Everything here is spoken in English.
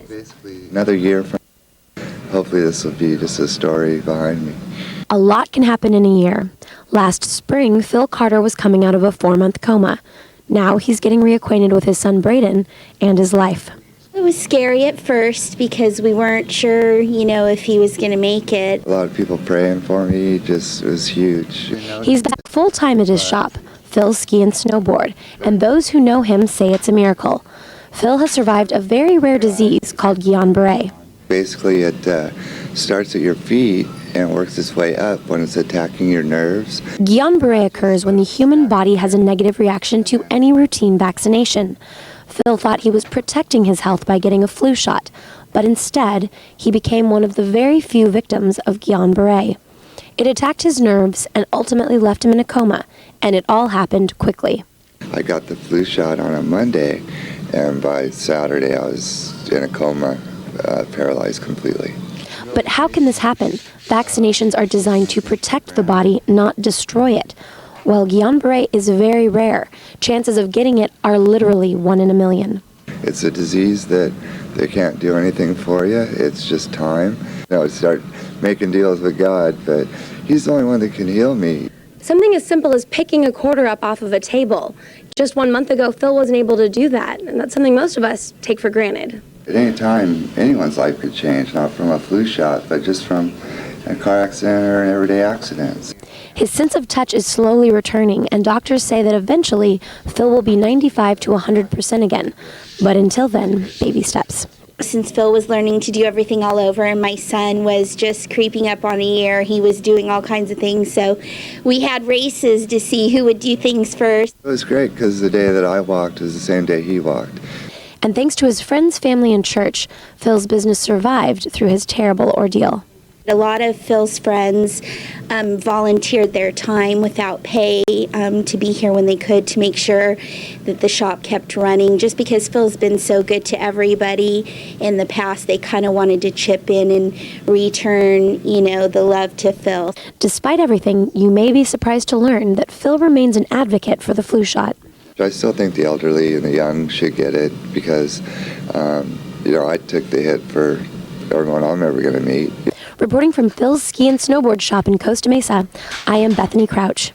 Basically, another year from hopefully this will be just a story behind me. A lot can happen in a year. Last spring, Phil Carter was coming out of a 4-month coma. Now he's getting reacquainted with his son Braden and his life. It was scary at first because we weren't sure, if he was going to make it. A lot of people praying for me, it was huge. He's back full-time at his shop, Phil's Ski and Snowboard, and those who know him say it's a miracle. Phil has survived a very rare disease called Guillain-Barré. Basically, it starts at your feet and works its way up when it's attacking your nerves. Guillain-Barré occurs when the human body has a negative reaction to any routine vaccination. Phil thought he was protecting his health by getting a flu shot, but instead, he became one of the very few victims of Guillain-Barré. It attacked his nerves and ultimately left him in a coma, and it all happened quickly. I got the flu shot on a Monday, and by Saturday I was in a coma, paralyzed completely. But how can this happen? Vaccinations are designed to protect the body, not destroy it. While Guillain-Barré is very rare, chances of getting it are literally 1 in a million. It's a disease that they can't do anything for you. It's just time. Start making deals with God, but He's the only one that can heal me. Something as simple as picking a quarter up off of a table. Just 1 month ago, Phil wasn't able to do that, and that's something most of us take for granted. At any time, anyone's life could change, not from a flu shot, but just from a car accident or an everyday accident. His sense of touch is slowly returning, and doctors say that eventually Phil will be 95 to 100% again. But until then, baby steps. Since Phil was learning to do everything all over and my son was just creeping up on a year, he was doing all kinds of things. So we had races to see who would do things first. It was great because the day that I walked was the same day he walked. And thanks to his friends, family, and church, Phil's business survived through his terrible ordeal. A lot of Phil's friends volunteered their time without pay to be here when they could to make sure that the shop kept running. Just because Phil's been so good to everybody in the past, they kind of wanted to chip in and return, the love to Phil. Despite everything, you may be surprised to learn that Phil remains an advocate for the flu shot. I still think the elderly and the young should get it because, I took the hit for everyone I'm ever going to meet. Reporting from Phil's Ski and Snowboard shop in Costa Mesa, I am Bethany Crouch.